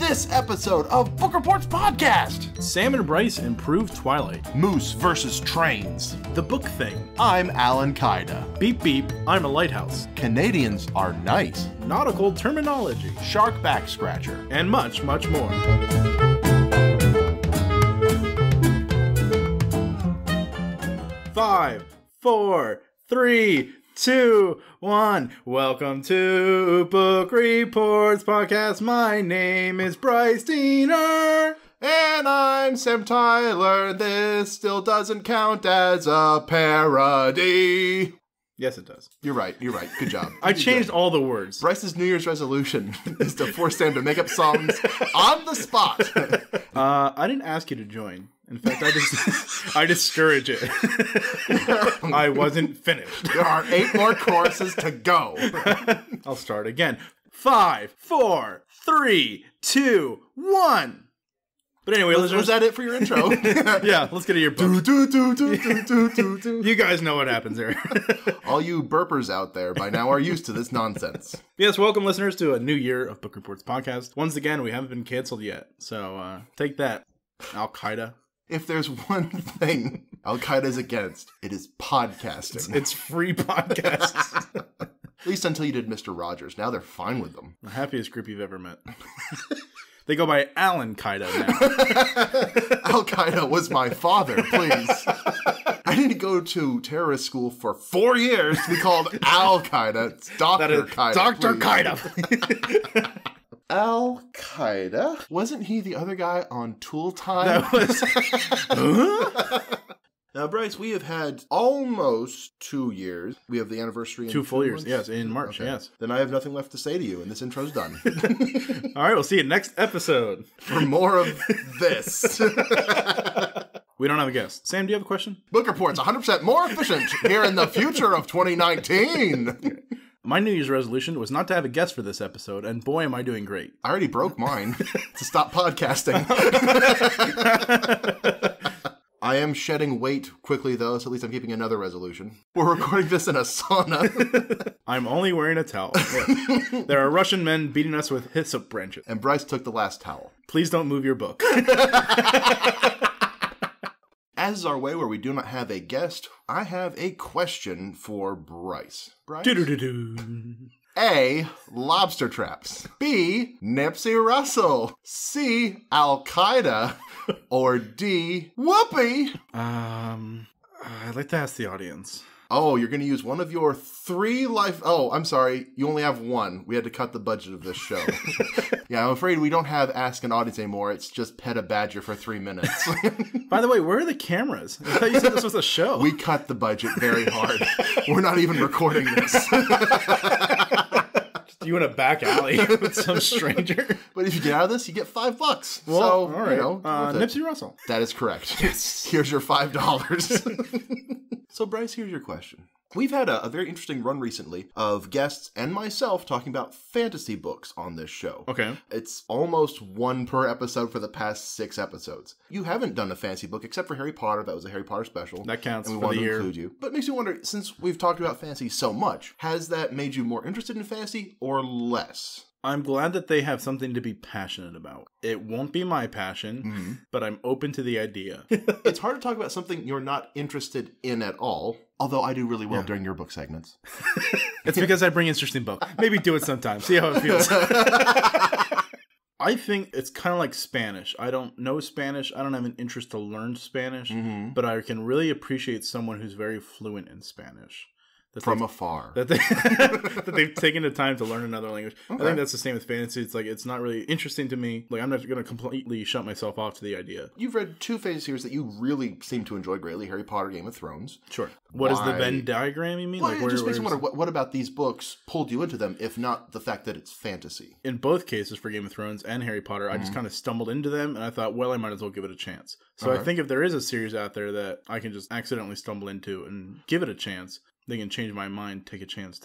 this episode of Book Reports Podcast. Sam and Bryce improve Twilight. Moose versus trains. The Book Thing. I'm Al-Qaeda. Beep beep, I'm a lighthouse. Canadians are nice. Nautical terminology. Shark back scratcher. And much, much more. Five, four, three, 2, 1. Welcome to Book Reports Podcast. My name is Bryce Diener. And I'm Sam Tyler. This still doesn't count as a parody. Yes, it does. You're right. Good job. I changed all the words. Bryce's New Year's resolution is to force Sam to make up songs on the spot. I didn't ask you to join. In fact, I discourage it. I wasn't finished. There are 8 more choruses to go. I'll start again. 5, 4, 3, 2, 1. But anyway, was that it for your intro? Yeah, let's get to your book. You guys know what happens here. All you burpers out there by now are used to this nonsense. Yes, welcome listeners to a new year of Book Reports Podcast. Once again, we haven't been canceled yet, so take that, Al-Qaeda. If there's one thing Al-Qaeda's against, it is podcasting. It's free podcasts. At least until you did Mr. Rogers. Now they're fine with them. The happiest group you've ever met. They go by Al-Qaeda now. Al-Qaeda was my father, please. I didn't go to terrorist school for 4 years to be called Al-Qaeda. It's Dr. Qaeda. Dr. Qaeda. Al-Qaeda? Wasn't he the other guy on Tool Time? That was... Huh? Now, Bryce, we have had almost 2 years. We have the anniversary in 2 full years, months? yes, in March, Okay. yes. Then I have nothing left to say to you, and this intro's done. All right, we'll see you next episode. For more of this. We don't have a guest. Sam, do you have a question? Book Report's 100% more efficient here in the future of 2019. My New Year's resolution was not to have a guest for this episode, and boy, am I doing great. I already broke mine to stop podcasting. I am shedding weight quickly, though, so at least I'm keeping another resolution. We're recording this in a sauna. I'm only wearing a towel. Yes. There are Russian men beating us with hyssop branches. And Bryce took the last towel. Please don't move your book. As is our way where we do not have a guest, I have a question for Bryce. Bryce? A. Lobster traps. B. Nipsey Russell. C. Al-Qaeda. Or D. Whoopee. I'd like to ask the audience. Oh, you're going to use one of your 3 life... Oh, I'm sorry. You only have 1. We had to cut the budget of this show. Yeah, I'm afraid we don't have Ask an Audience anymore. It's just Pet a Badger for 3 minutes. By the way, where are the cameras? I thought you said this was a show. We cut the budget very hard. We're not even recording this. You in a back alley with some stranger. But if you get out of this, you get $5. Well, so, all right. You know, Nipsey Russell. That is correct. Yes. Here's your $5. So, Bryce, here's your question. We've had a very interesting run recently of guests and myself talking about fantasy books on this show. Okay. It's almost 1 per episode for the past 6 episodes. You haven't done a fantasy book except for Harry Potter. That was a Harry Potter special. That counts and we for wanted the to year. include you. But it makes me wonder, since we've talked about fantasy so much, has that made you more interested in fantasy or less? I'm glad that they have something to be passionate about. It won't be my passion, but I'm open to the idea. It's hard to talk about something you're not interested in at all, although I do really well during your book segments. It's because I bring interesting books. Maybe do it sometime. See how it feels. I think it's kind of like Spanish. I don't know Spanish. I don't have an interest to learn Spanish, but I can really appreciate someone who's very fluent in Spanish. From afar. That they've taken the time to learn another language. Okay. I think that's the same with fantasy. It's like, it's not really interesting to me. Like, I'm not going to completely shut myself off to the idea. You've read 2 fantasy series that you really seem to enjoy greatly, Harry Potter, Game of Thrones. Sure. What is the Venn diagram, you mean? Well, like, it just makes me wonder, what about these books pulled you into them, if not the fact that it's fantasy? In both cases, for Game of Thrones and Harry Potter, I just kind of stumbled into them, and I thought, well, I might as well give it a chance. So I think if there is a series out there that I can just accidentally stumble into and give it a chance, they can change my mind. Take a chance.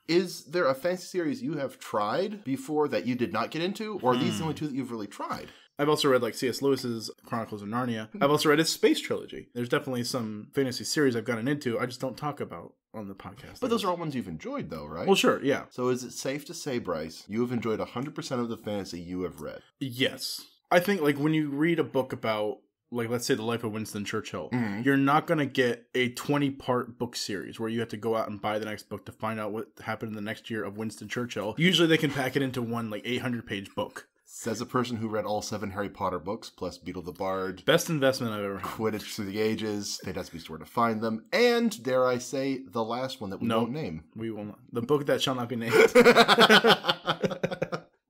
Is there a fantasy series you have tried before that you did not get into? Or are these the only 2 that you've really tried? I've also read like C.S. Lewis's Chronicles of Narnia. I've also read his space trilogy. There's definitely some fantasy series I've gotten into. I just don't talk about on the podcast. But those are all ones you've enjoyed, though, right? Well, sure, yeah. So is it safe to say, Bryce, you have enjoyed 100% of the fantasy you have read? Yes. I think like when you read a book about, like, let's say the life of Winston Churchill, you're not going to get a 20-part book series where you have to go out and buy the next book to find out what happened in the next year of Winston Churchill. Usually they can pack it into one, like, 800-page book. Says a person who read all 7 Harry Potter books, plus Beetle the Bard. Best investment I've ever had. Quidditch Through the Ages, Fantastic Beasts Where to Find Them, and, dare I say, the last one that we won't name. We will not. The book that shall not be named.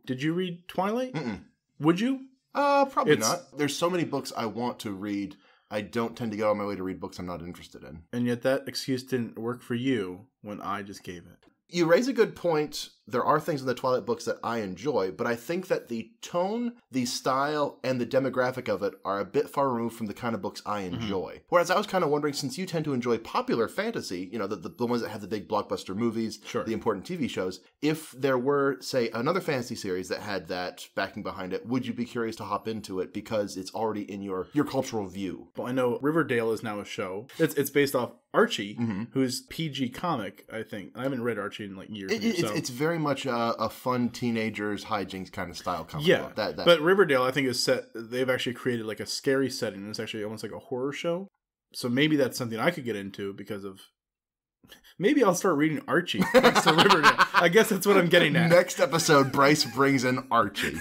Did you read Twilight? Would you? Probably not. There's so many books I want to read. I don't tend to go on my way to read books I'm not interested in. And yet that excuse didn't work for you when I just gave it. You raise a good point. There are things in the Twilight books that I enjoy, but I think that the tone, the style, and the demographic of it are a bit far removed from the kind of books I enjoy. Whereas I was kind of wondering, since you tend to enjoy popular fantasy, you know, the ones that have the big blockbuster movies, the important TV shows, if there were, say, another fantasy series that had that backing behind it, would you be curious to hop into it because it's already in your cultural view? Well, I know Riverdale is now a show. It's based off Archie, who's PG comic, I think. I haven't read Archie in like years. It's very much a fun teenagers hijinks kind of style comic book. But Riverdale, I think, is set. They've actually created like a scary setting. It's actually almost like a horror show. So maybe that's something I could get into because of. Maybe I'll start reading Archie next to Riverdale. I guess that's what I'm getting at. Next episode, Bryce brings in Archie.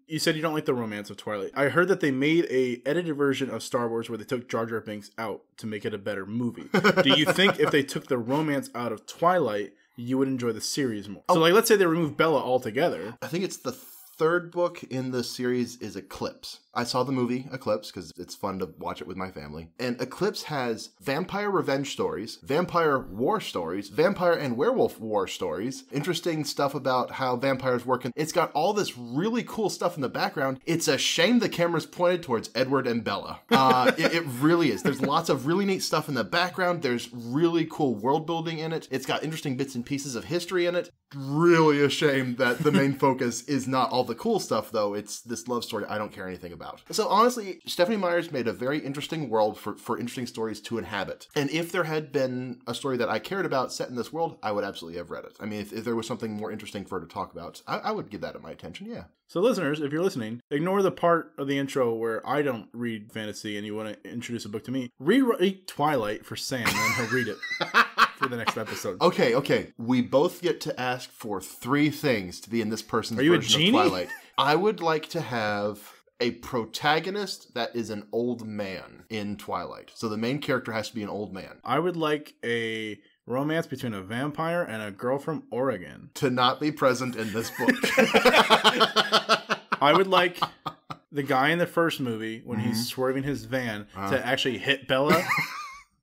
You said you don't like the romance of Twilight. I heard that they made a edited version of Star Wars where they took Jar Jar Binks out to make it a better movie. Do you think if they took the romance out of Twilight, you would enjoy the series more? So, like, let's say they remove Bella altogether. I think it's the third book in the series is Eclipse. I saw the movie Eclipse because it's fun to watch it with my family. And Eclipse has vampire revenge stories, vampire war stories, vampire and werewolf war stories, interesting stuff about how vampires work. And it's got all this really cool stuff in the background. It's a shame the camera's pointed towards Edward and Bella. It really is. There's lots of really neat stuff in the background. There's really cool world building in it. It's got interesting bits and pieces of history in it. Really a shame that the main focus is not all the cool stuff, though. It's this love story I don't care anything about. So honestly, Stephanie Meyer's made a very interesting world for interesting stories to inhabit. And if there had been a story that I cared about set in this world, I would absolutely have read it. I mean, if there was something more interesting for her to talk about, I would give that my attention, yeah. So listeners, if you're listening, ignore the part of the intro where I don't read fantasy and you want to introduce a book to me. Rewrite Twilight for Sam and then he'll read it. For the next episode. Okay. We both get to ask for 3 things to be in this person's version of Twilight. I would like to have a protagonist that is an old man in Twilight. So the main character has to be an old man. I would like a romance between a vampire and a girl from Oregon. To not be present in this book. I would like the guy in the first movie, when he's swerving his van, to actually hit Bella.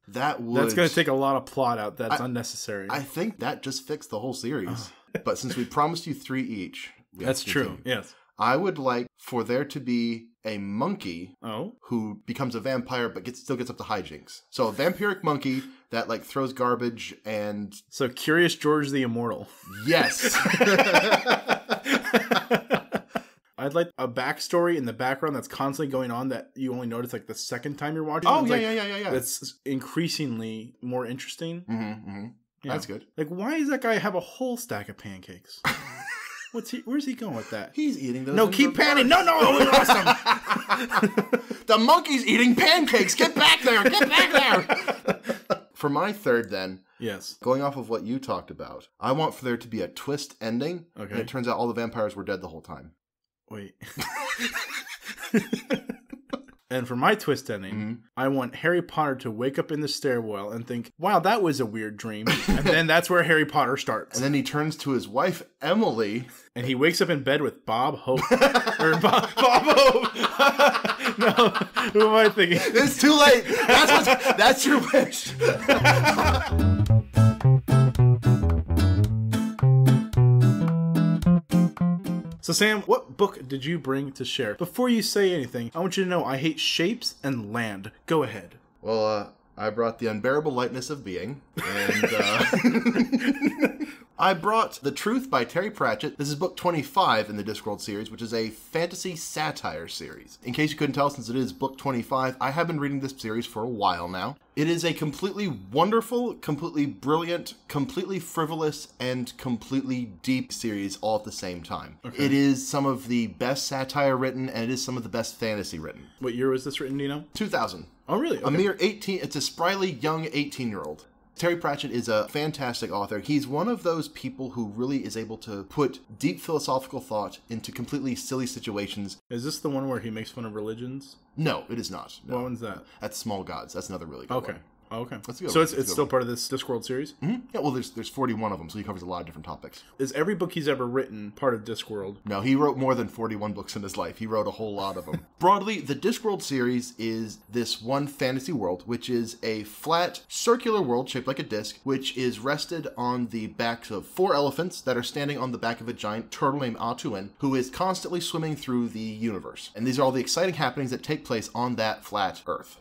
That's going to take a lot of plot out. That's unnecessary. I think that just fixed the whole series. But since we promised you 3 each. That's true, yes. I would like for there to be a monkey who becomes a vampire but still gets up to hijinks. So a vampiric monkey that like throws garbage and... So Curious George the Immortal. Yes. I'd like a backstory in the background that's constantly going on that you only notice like the second time you're watching. Oh, yeah. That's increasingly more interesting. Yeah. That's good. Like, why does that guy have a whole stack of pancakes? Where's he going with that? He's eating those. No, keep panning. No, we lost him. The monkey's eating pancakes. Get back there. Get back there. For my third, then. Yes. Going off of what you talked about, I want for there to be a twist ending. Okay. And it turns out all the vampires were dead the whole time. Wait. And for my twist ending, I want Harry Potter to wake up in the stairwell and think, wow, that was a weird dream. And then that's where Harry Potter starts. And then he turns to his wife, Emily. And he wakes up in bed with Bob Hope. Or Bob Hope. No, who am I thinking? It's too late. That's your wish. So Sam, what book did you bring to share? Before you say anything, I want you to know I hate shapes and land. Go ahead. Well, I brought The Unbearable Lightness of Being. And I brought The Truth by Terry Pratchett. This is book 25 in the Discworld series, which is a fantasy satire series. In case you couldn't tell, since it is book 25, I have been reading this series for a while now. It is a completely wonderful, completely brilliant, completely frivolous, and completely deep series all at the same time. Okay. It is some of the best satire written, and it is some of the best fantasy written. What year was this written, do you know? 2000. Oh, really? Okay. A mere 18, it's a spryly young 18-year-old. Terry Pratchett is a fantastic author. He's one of those people who really is able to put deep philosophical thought into completely silly situations. Is this the one where he makes fun of religions? No, it is not. No. What one's that? That's Small Gods. That's another really good one. Oh, okay. So it's still part of this Discworld series? Mm-hmm. Yeah, well, there's 41 of them, so he covers a lot of different topics. Is every book he's ever written part of Discworld? No, he wrote more than 41 books in his life. He wrote a whole lot of them. Broadly, the Discworld series is this one fantasy world, which is a flat, circular world shaped like a disc, which is rested on the backs of 4 elephants that are standing on the back of a giant turtle named Atuin, who is constantly swimming through the universe. And these are all the exciting happenings that take place on that flat Earth.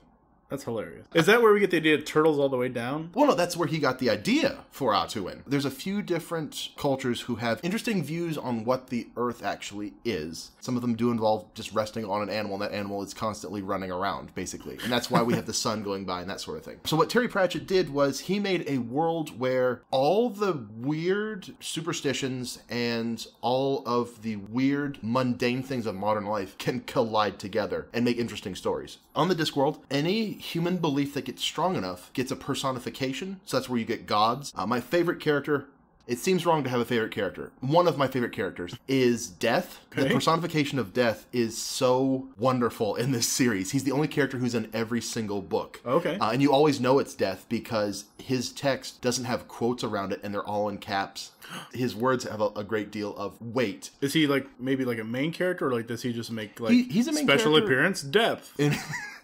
That's hilarious. Is that where we get the idea of turtles all the way down? Well, no, that's where he got the idea for Atuin. There's a few different cultures who have interesting views on what the Earth actually is. Some of them do involve just resting on an animal, and that animal is constantly running around, basically. And that's why we have the sun going by and that sort of thing. So what Terry Pratchett did was he made a world where all the weird superstitions and all of the weird, mundane things of modern life can collide together and make interesting stories. On the Discworld, any human belief that gets strong enough gets a personification, so that's where you get gods. My favorite character, it seems wrong to have a favorite character. One of my favorite characters is Death. Okay. The personification of Death is so wonderful in this series. He's the only character who's in every single book. Okay. And you always know it's Death because his text doesn't have quotes around it and they're all in caps. His words have a great deal of weight. Is he maybe a main character, or does he just make he's a main special character. Appearance? Death.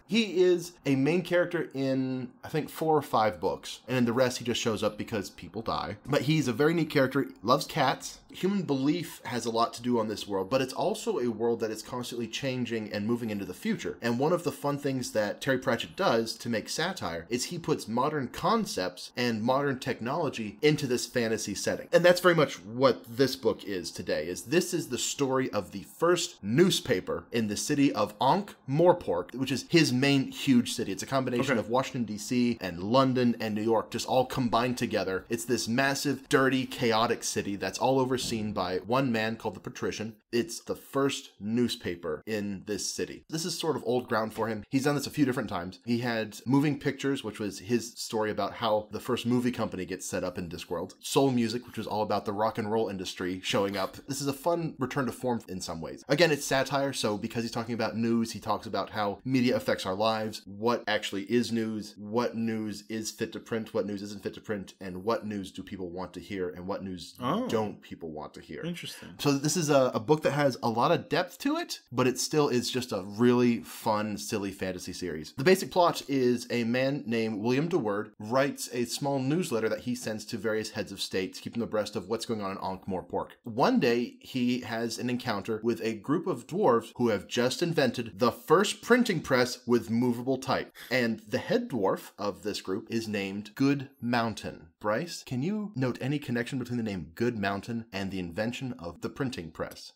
He is a main character in, I think, 4 or 5 books. And in the rest, he just shows up because people die. But he's a very neat character. Loves cats. Human belief has a lot to do on this world, but it's also a world that is constantly changing and moving into the future. And one of the fun things that Terry Pratchett does to make satire is he puts modern concepts and modern technology into this fantasy setting. And that's very much what this book is today. This is the story of the first newspaper in the city of Ankh-Morpork, which is his main huge city. It's a combination of Washington, D.C. and London and New York, just all combined together. It's this massive, dirty, chaotic city that's all overseen by one man called the Patrician. It's the first newspaper in this city. This is sort of old ground for him. He's done this a few different times. He had Moving Pictures, which was his story about how the first movie company gets set up in Discworld. Soul Music, which was all about the rock and roll industry showing up. This is a fun return to form in some ways. Again, it's satire, so because he's talking about news, he talks about how media affects our lives, what actually is news, what news is fit to print, what news isn't fit to print, and what news do people want to hear, and what news don't people want to hear. Interesting. So this is a book that has a lot of depth to it, but it still is just a really fun, silly fantasy series. The basic plot is a man named William DeWord writes a small newsletter that he sends to various heads of state to keep them abreast of what's going on in Ankh-Morpork. One day, he has an encounter with a group of dwarves who have just invented the first printing press with movable type. And the head dwarf of this group is named Good Mountain. Bryce, can you note any connection between the name Good Mountain and the invention of the printing press?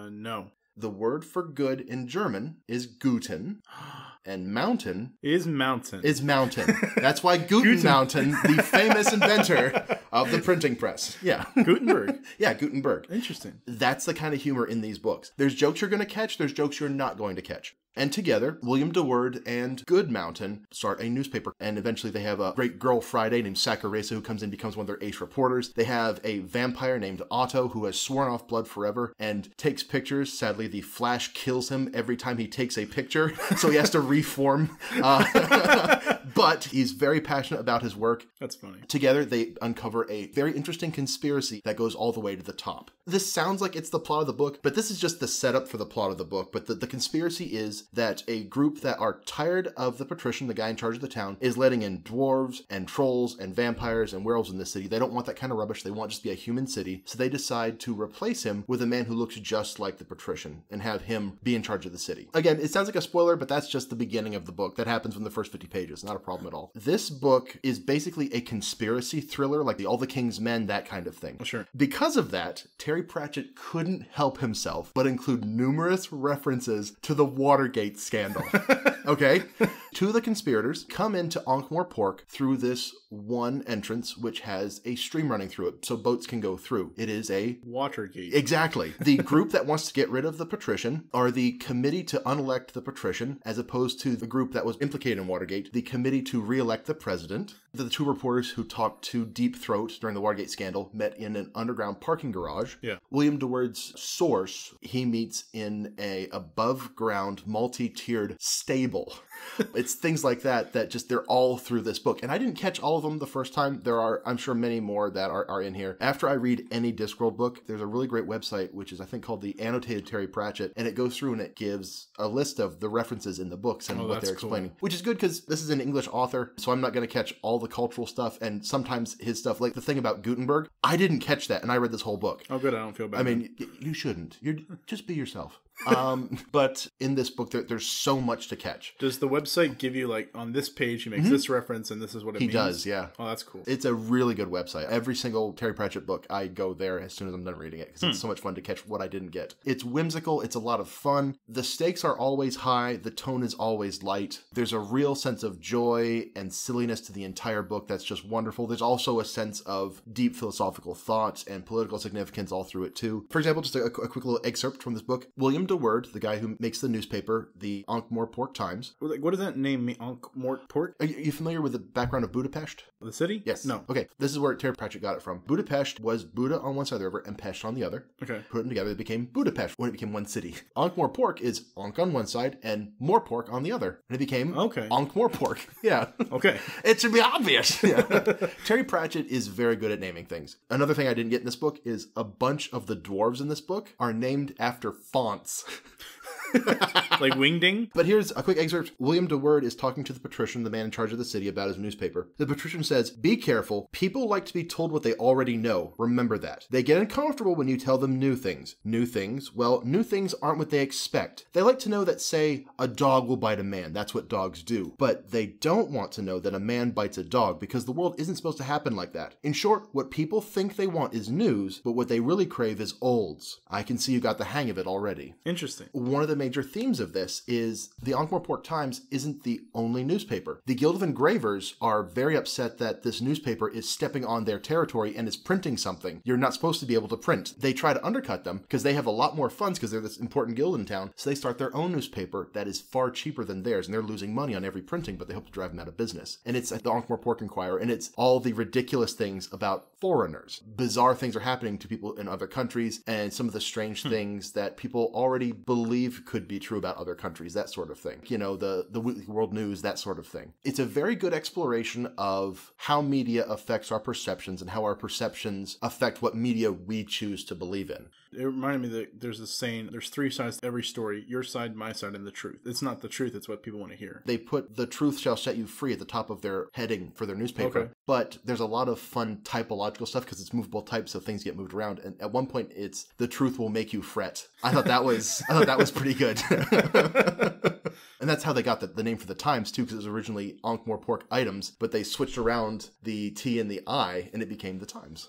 No. The word for good in German is Guten, and mountain is mountain. That's why Guten Mountain, the famous inventor of the printing press. Yeah. Gutenberg. Yeah, Gutenberg. Interesting. That's the kind of humor in these books. There's jokes you're going to catch, there's jokes you're not going to catch. And together, William DeWord and Good Mountain start a newspaper. And eventually they have a great girl Friday named Sakuresa who comes in and becomes one of their ace reporters. They have a vampire named Otto who has sworn off blood forever and takes pictures. Sadly, the Flash kills him every time he takes a picture, so he has to reform. But he's very passionate about his work. That's funny. Together, they uncover a very interesting conspiracy that goes all the way to the top. This sounds like it's the plot of the book, but this is just the setup for the plot of the book. But the conspiracy is that a group that are tired of the patrician, the guy in charge of the town, is letting in dwarves and trolls and vampires and werewolves in this city. They don't want that kind of rubbish. They want just to be a human city. So they decide to replace him with a man who looks just like the patrician and have him be in charge of the city. Again, it sounds like a spoiler, but that's just the beginning of the book. That happens in the first 50 pages. Not a problem at all. This book is basically a conspiracy thriller, like All the King's Men, that kind of thing. Sure. Because of that, Terry Pratchett couldn't help himself but include numerous references to the Watergate scandal. Okay? Two of the conspirators come into Ankh-Morpork through this one entrance, which has a stream running through it, so boats can go through. It is a... Watergate. Exactly. The group that wants to get rid of the patrician are the Committee to Unelect the Patrician, as opposed to the group that was implicated in Watergate, the Committee to Re-elect the President. The two reporters who talked to Deep Throat during the Watergate scandal met in an underground parking garage. Yeah. William DeWard's source, he meets in a above-ground, multi-tiered stable. It's things like that just, they're all through this book. And I didn't catch all of them the first time. There are, I'm sure, many more that are in here. After I read any Discworld book, there's a really great website, which is, I think, called the Annotated Terry Pratchett. And it goes through and it gives a list of the references in the books and what they're explaining. Cool. Which is good because this is an English author, so I'm not going to catch all the cultural stuff. And sometimes his stuff, like the thing about Gutenberg, I didn't catch that. And I read this whole book. Oh, good. I don't feel bad. I mean, you shouldn't. Just be yourself. But in this book, there's so much to catch. Does the website give you, like, on this page, he makes this reference and this is what it means? He does, yeah. Oh, that's cool. It's a really good website. Every single Terry Pratchett book, I go there as soon as I'm done reading it because it's so much fun to catch what I didn't get. It's whimsical. It's a lot of fun. The stakes are always high. The tone is always light. There's a real sense of joy and silliness to the entire book that's just wonderful. There's also a sense of deep philosophical thoughts and political significance all through it, too. For example, just a quick little excerpt from this book. William DeWard, the guy who makes the newspaper, the Ankh-Morpork Times. What does that name mean? Ankh-Morpork? Are you familiar with the background of Budapest? The city? Yes. No. Okay, this is where Terry Pratchett got it from. Budapest was Buda on one side of the river and Pest on the other. Okay. Put them together, it became Budapest when it became one city. Ankh-Morpork is Ankh on one side and Morpork on the other. And it became Ankh-Morpork. Yeah. Okay. It should be obvious. Yeah. Terry Pratchett is very good at naming things. Another thing I didn't get in this book is a bunch of the dwarves in this book are named after fonts. Like Wingding? But here's a quick excerpt. William DeWard is talking to the patrician, the man in charge of the city, about his newspaper. The patrician says, "Be careful. People like to be told what they already know. Remember that. They get uncomfortable when you tell them new things. New things? Well, new things aren't what they expect. They like to know that, say, a dog will bite a man. That's what dogs do. But they don't want to know that a man bites a dog because the world isn't supposed to happen like that. In short, what people think they want is news, but what they really crave is olds. I can see you got the hang of it already." Interesting. One of the major themes of this is the Ankh-Morpork Times isn't the only newspaper. The Guild of Engravers are very upset that this newspaper is stepping on their territory and is printing something you're not supposed to be able to print. They try to undercut them because they have a lot more funds because they're this important guild in town, so they start their own newspaper that is far cheaper than theirs, and they're losing money on every printing, but they hope to drive them out of business. And it's the Ankh-Morpork Inquirer, and it's all the ridiculous things about foreigners. Bizarre things are happening to people in other countries, and some of the strange things that people already believe could be true about other countries, that sort of thing. You know, the Weekly World News, that sort of thing. It's a very good exploration of how media affects our perceptions and how our perceptions affect what media we choose to believe in. It reminded me that there's this saying, there's three sides to every story: your side, my side, and the truth. It's not the truth, it's what people want to hear. They put "the truth shall set you free" at the top of their heading for their newspaper. But there's a lot of fun typological stuff because it's movable type, so things get moved around. And at one point, it's "the truth will make you fret." I thought that was pretty good. And that's how they got the name for the Times, too, because it was originally Ankh-Morpork Items, but they switched around the T and the I, and it became the Times.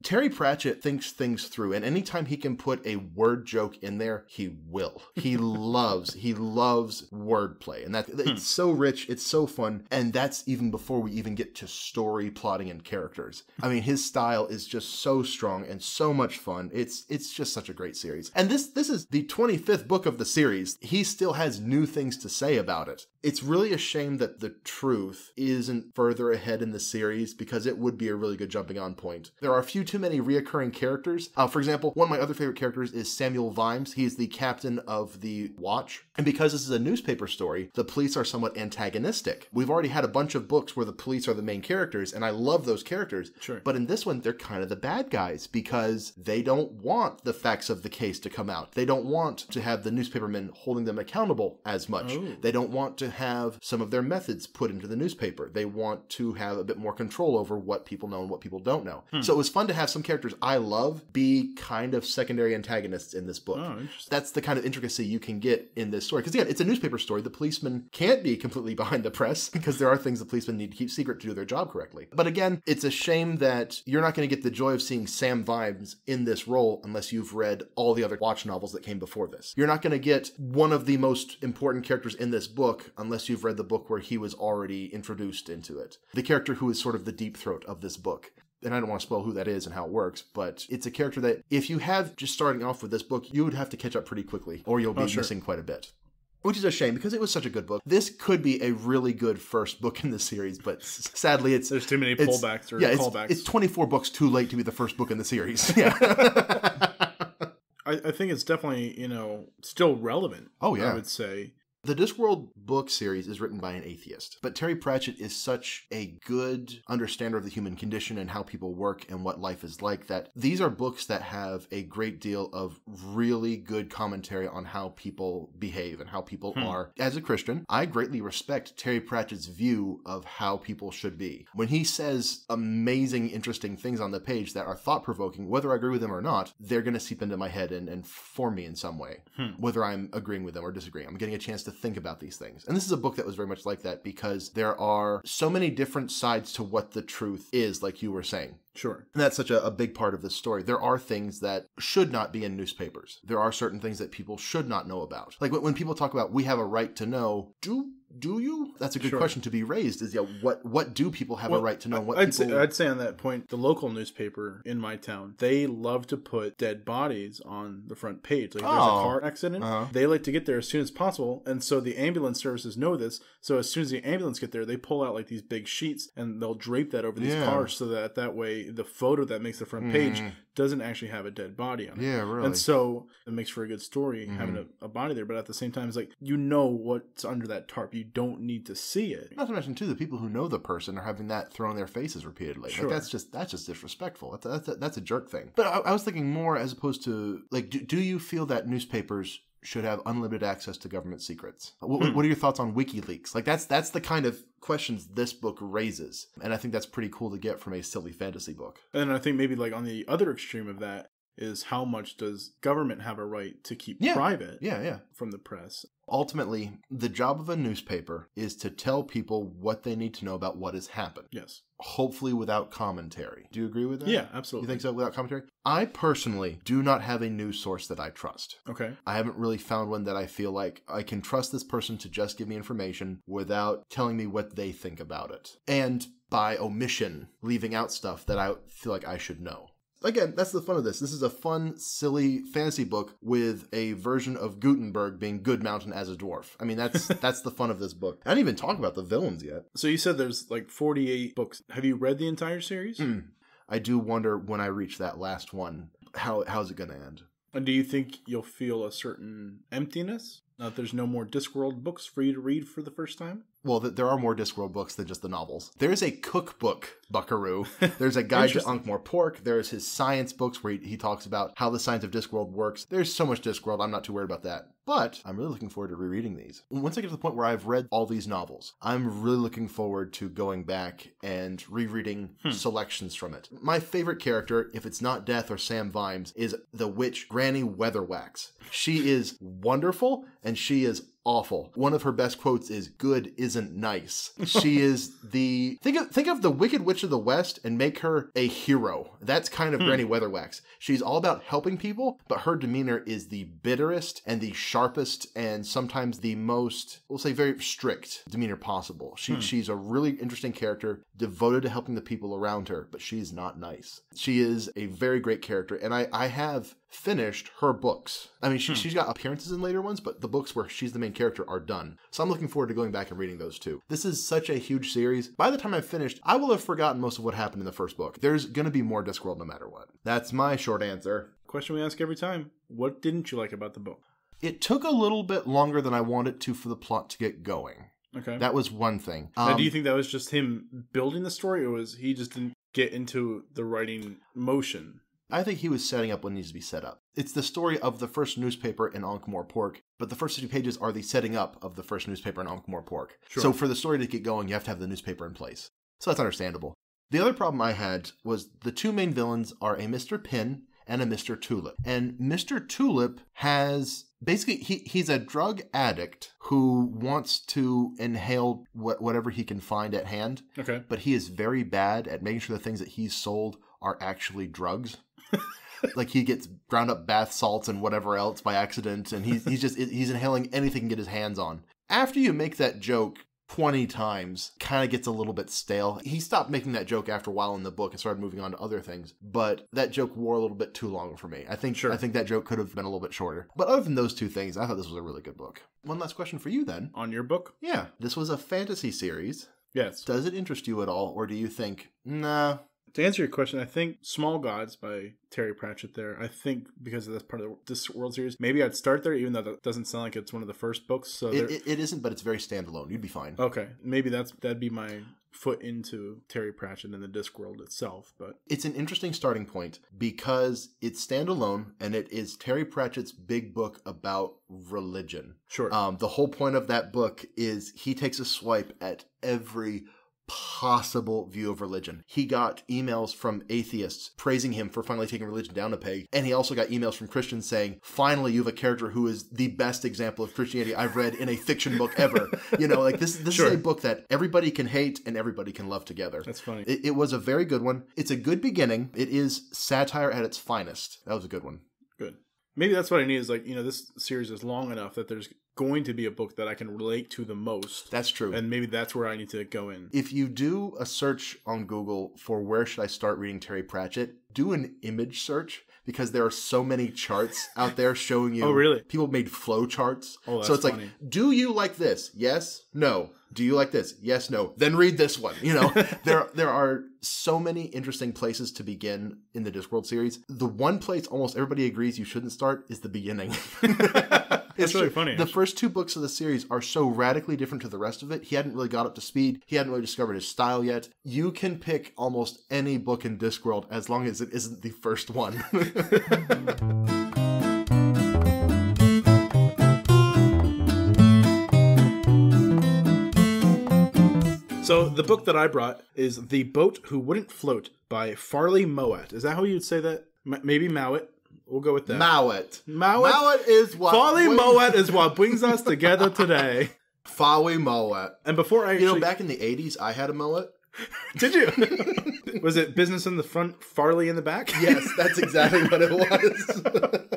Terry Pratchett thinks things through, and anytime he can put a word joke in there, he will. He loves wordplay, and it's so rich, it's so fun, and that's even before we even get to story, plotting, and characters. I mean, his style is just so strong and so much fun. It's just such a great series. And this is the 25th book of the series. He still has new things to say about it. It's really a shame that the truth isn't further ahead in the series because it would be a really good jumping on point. There are a few too many reoccurring characters. For example, one of my other favorite characters is Samuel Vimes. He is the captain of the Watch. And because this is a newspaper story, the police are somewhat antagonistic. We've already had a bunch of books where the police are the main characters, and I love those characters. Sure. But in this one, they're kind of the bad guys because they don't want the facts of the case to come out. They don't want to have the newspapermen holding them accountable as much. Oh. They don't want to have some of their methods put into the newspaper. They want to have a bit more control over what people know and what people don't know. So it was fun to have some characters I love be kind of secondary antagonists in this book. Oh, interesting. That's the kind of intricacy you can get in this story. Because again, it's a newspaper story. The policeman can't be completely behind the press because there are things the policemen need to keep secret to do their job correctly. But again, it's a shame that you're not going to get the joy of seeing Sam Vimes in this role unless you've read all the other Watch novels that came before this. You're not going to get one of the most important characters in this book unless you've read the book where he was already introduced into it. The character who is sort of the deep throat of this book. And I don't want to spoil who that is and how it works, but it's a character that if you have just starting off with this book, you would have to catch up pretty quickly or you'll be missing quite a bit. Which is a shame because it was such a good book. This could be a really good first book in the series, but sadly there's too many pullbacks or callbacks. It's 24 books too late to be the first book in the series. Yeah. I think it's definitely, still relevant. Oh, yeah. I would say. The Discworld book series is written by an atheist, but Terry Pratchett is such a good understander of the human condition and how people work and what life is like that these are books that have a great deal of really good commentary on how people behave and how people are. As a Christian, I greatly respect Terry Pratchett's view of how people should be. When he says amazing, interesting things on the page that are thought-provoking, whether I agree with them or not, they're going to seep into my head and form me in some way, whether I'm agreeing with them or disagreeing. I'm getting a chance to think about these things. And this is a book that was very much like that because there are so many different sides to what the truth is, like you were saying. Sure. And that's such a big part of this story. There are things that should not be in newspapers. There are certain things that people should not know about. Like when people talk about we have a right to know, do you? That's a good question to be raised is, what do people have a right to know? I'd say on that point, the local newspaper in my town, they love to put dead bodies on the front page. Like there's a car accident, they like to get there as soon as possible. And so the ambulance services know this. So as soon as the ambulance get there, they pull out like these big sheets and they'll drape that over these cars so that way the photo that makes the front page doesn't actually have a dead body on it. Yeah, really. And so it makes for a good story having a body there. But at the same time, it's like, what's under that tarp. You don't need to see it. Not to mention, too, the people who know the person are having that thrown in their faces repeatedly. Sure. Like, that's just disrespectful. That's a jerk thing. But I was thinking more as opposed to, like, do you feel that newspapers should have unlimited access to government secrets? What are your thoughts on WikiLeaks? Like, that's the kind of questions this book raises. And I think that's pretty cool to get from a silly fantasy book. And I think maybe like on the other extreme of that is how much does government have a right to keep private from the press? Ultimately, the job of a newspaper is to tell people what they need to know about what has happened. Yes. Hopefully without commentary. Do you agree with that? Yeah, absolutely. You think so, without commentary? I personally do not have a news source that I trust. Okay. I haven't really found one that I feel like I can trust this person to just give me information without telling me what they think about it. And by omission, leaving out stuff that I feel like I should know. Again, that's the fun of this. This is a fun, silly fantasy book with a version of Gutenberg being Good Mountain as a dwarf. I mean, that's the fun of this book. I didn't even talk about the villains yet. So you said there's like 48 books. Have you read the entire series? I do wonder when I reach that last one, how's it going to end? And do you think you'll feel a certain emptiness? That there's no more Discworld books for you to read for the first time? Well, there are more Discworld books than just the novels. There's a cookbook, buckaroo. There's a guide to Ankh-Morpork. There's his science books where he talks about how the science of Discworld works. There's so much Discworld, I'm not too worried about that. But I'm really looking forward to rereading these. Once I get to the point where I've read all these novels, I'm really looking forward to going back and rereading selections from it. My favorite character, if it's not Death or Sam Vimes, is the witch Granny Weatherwax. She is wonderful, and she is awful. One of her best quotes is, "Good isn't nice." She is the... Think of the Wicked Witch of the West and make her a hero. That's kind of Granny Weatherwax. She's all about helping people, but her demeanor is the bitterest and the sharpest and sometimes the most, we'll say, very strict demeanor possible. She's a really interesting character, devoted to helping the people around her, but she's not nice. She is a very great character, and I have finished her books. I mean, she's got appearances in later ones, but the books where she's the main character are done. So I'm looking forward to going back and reading those too. This is such a huge series. By the time I've finished, I will have forgotten most of what happened in the first book. There's going to be more Discworld no matter what. That's my short answer. Question we ask every time. What didn't you like about the book? It took a little bit longer than I wanted to for the plot to get going. Okay. That was one thing. Now, do you think that was just him building the story, or was he just didn't get into the writing motion? I think he was setting up what needs to be set up. It's the story of the first newspaper in Ankh-Morpork, but the first 50 pages are the setting up of the first newspaper in Ankh-Morpork. Sure. So for the story to get going, you have to have the newspaper in place. So that's understandable. The other problem I had was the two main villains are a Mr. Pin and a Mr. Tulip. And Mr. Tulip has... Basically, he's a drug addict who wants to inhale whatever he can find at hand. Okay. But he is very bad at making sure the things that he's sold are actually drugs. Like he gets ground up bath salts and whatever else by accident, and he's inhaling anything he can get his hands on. After you make that joke 20 times, kind of gets a little bit stale. He stopped making that joke after a while in the book and started moving on to other things, but that joke wore a little bit too long for me. I think that joke could have been a little bit shorter. But other than those two things, I thought this was a really good book. One last question for you then. On your book? Yeah. This was a fantasy series. Yes. Does it interest you at all, or do you think, nah? To answer your question, I think Small Gods by Terry Pratchett there, I think because that's part of this World Series, maybe I'd start there, even though that doesn't sound like it's one of the first books. So it isn't, but it's very standalone. You'd be fine. Okay. Maybe that'd be my foot into Terry Pratchett and the Discworld itself. But it's an interesting starting point because it's standalone and it is Terry Pratchett's big book about religion. Sure. The whole point of that book is he takes a swipe at every possible view of religion. He got emails from atheists praising him for finally taking religion down a peg, and he also got emails from Christians saying, finally you have a character who is the best example of Christianity I've read in a fiction book ever. You know, like this is a book that everybody can hate and everybody can love together. That's funny. It was a very good one. It's a good beginning. It is satire at its finest. That was a good one. Good. Maybe that's what I need is this series is long enough that there's going to be a book that I can relate to the most. That's true. And maybe that's where I need to go in. If you do a search on Google for where should I start reading Terry Pratchett, do an image search because there are so many charts out there showing you. Oh, really? People made flow charts. Oh, that's so it's funny. Like, do you like this? Yes? No. Do you like this? Yes, no. Then read this one. You know, there are so many interesting places to begin in the Discworld series. The one place almost everybody agrees you shouldn't start is the beginning. It's really funny. The first two books of the series are so radically different to the rest of it. He hadn't really got up to speed. He hadn't really discovered his style yet. You can pick almost any book in Discworld as long as it isn't the first one. So the book that I brought is The Boat Who Wouldn't Float by Farley Mowat. Is that how you'd say that? Maybe Mowat. We'll go with that. Mowat is what... Farley Mowat is what brings us together today. Farley Mowat. And before I actually... back in the 80s, I had a mullet. Did you? Was it business in the front, Farley in the back? Yes, that's exactly what it was.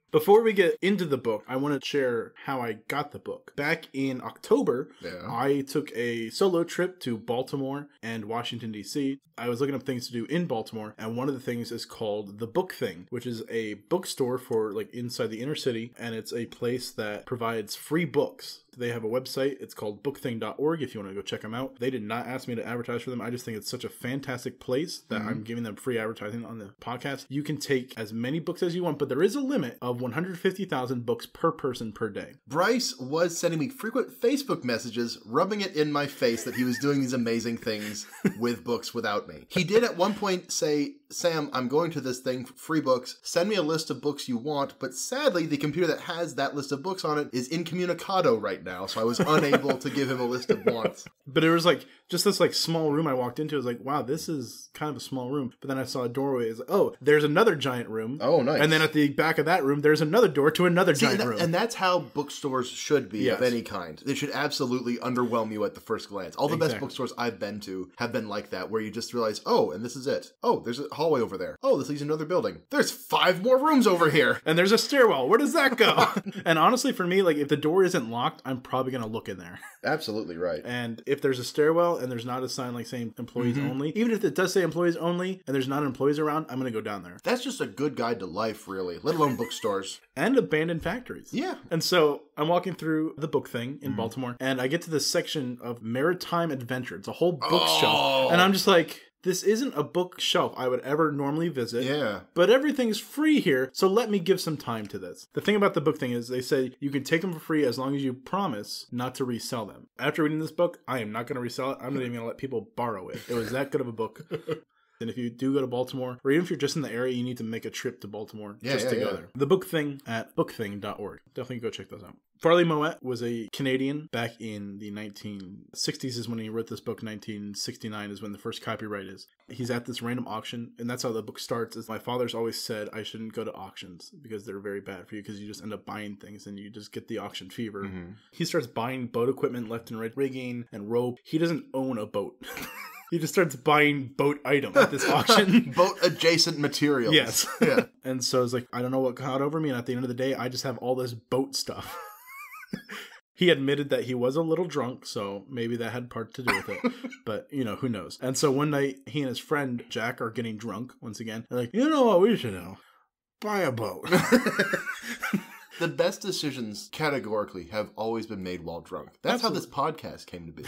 Before we get into the book, I want to share how I got the book. Back in October, I took a solo trip to Baltimore and Washington, D.C. I was looking up things to do in Baltimore, and one of the things is called The Book Thing, which is a bookstore for inside the inner city, and it's a place that provides free books. They have a website. It's called bookthing.org if you want to go check them out. They did not ask me to advertise for them. I just think it's such a fantastic place that I'm giving them free advertising on the podcast. You can take as many books as you want, but there is a limit of 150,000 books per person per day. Bryce was sending me frequent Facebook messages, rubbing it in my face that he was doing these amazing things with books without me. He did at one point say, Sam, I'm going to this thing, free books. Send me a list of books you want. But sadly, the computer that has that list of books on it is incommunicado right now. So I was unable to give him a list of wants. But it was just this small room I walked into. I was like, wow, this is kind of a small room. But then I saw a doorway. It's like, oh, there's another giant room. Oh, nice. And then at the back of that room, there's another door to another giant room. And that's how bookstores should be of any kind. They should absolutely underwhelm you at the first glance. All the best bookstores I've been to have been like that, where you just realize, oh, and this is it. Oh, there's a hallway over there. Oh, this leads to another building. There's 5 more rooms over here. And there's a stairwell. Where does that go? And honestly, for me, if the door isn't locked, I'm I'm probably going to look in there. Absolutely right. And if there's a stairwell and there's not a sign like saying employees only, even if it does say employees only and there's not employees around, I'm going to go down there. That's just a good guide to life, really, let alone bookstores. And abandoned factories. Yeah. And so I'm walking through the book thing in Baltimore, and I get to this section of maritime adventure. It's a whole bookshelf. And I'm just like, this isn't a bookshelf I would ever normally visit. Yeah. But everything's free here, so let me give some time to this. The thing about the book thing is they say you can take them for free as long as you promise not to resell them. After reading this book, I am not going to resell it. I'm not even going to let people borrow it. It was that good of a book. And if you do go to Baltimore, or even if you're just in the area, you need to make a trip to Baltimore to go there. The Book Thing at bookthing.org. Definitely go check those out. Farley Moet was a Canadian back in the 1960s is when he wrote this book. 1969 is when the first copyright is. He's at this random auction, and that's how the book starts. Is my father's always said I shouldn't go to auctions because they're very bad for you because you just end up buying things and you just get the auction fever. He starts buying boat equipment left and right, rigging and rope. He doesn't own a boat. He just starts buying boat items at this auction. Boat adjacent materials. Yes. Yeah. And so it's like, I don't know what got over me. And at the end of the day, I just have all this boat stuff. He admitted that he was a little drunk, so maybe that had part to do with it. But, you know, who knows? And so one night, he and his friend, Jack, are getting drunk once again. They're like, you know what we should do? Buy a boat. The best decisions, categorically, have always been made while drunk. That's how this podcast came to be.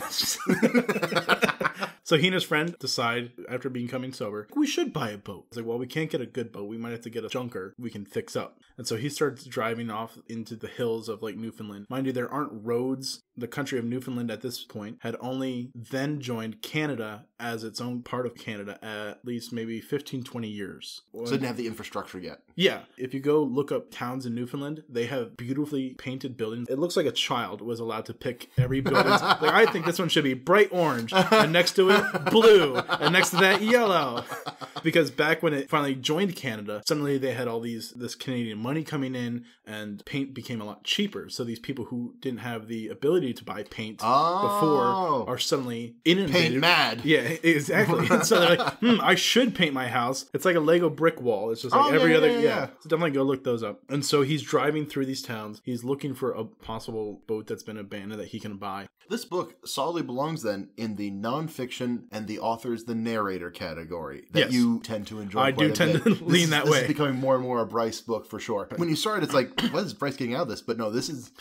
So he and his friend decide, after becoming sober, we should buy a boat. It's like, well, we can't get a good boat. We might have to get a junker we can fix up. And so he starts driving off into the hills of like Newfoundland. Mind you, there aren't roads. The country of Newfoundland at this point had only then joined Canada as its own part of Canada at least maybe 15, 20 years. So it didn't have the infrastructure yet. Yeah. If you go look up towns in Newfoundland, they have beautifully painted buildings. It looks like a child was allowed to pick every building. Like, I think this one should be bright orange, and next to it, blue, and next to that, yellow. Because back when it finally joined Canada, suddenly they had all this Canadian money coming in, and paint became a lot cheaper. So these people who didn't have the ability to buy paint before are suddenly inundated. Paint mad. Yeah, exactly. And so they're like, I should paint my house. It's like a Lego brick wall. It's just like every other. Yeah. So definitely go look those up. And so he's driving through these towns. He's looking for a possible boat that's been abandoned that he can buy. This book solidly belongs then in the nonfiction and the author's the narrator category that you tend to enjoy. I do tend to lean that way. This is becoming more and more a Bryce book for sure. When you started, it's like, what is Bryce getting out of this? But no, this is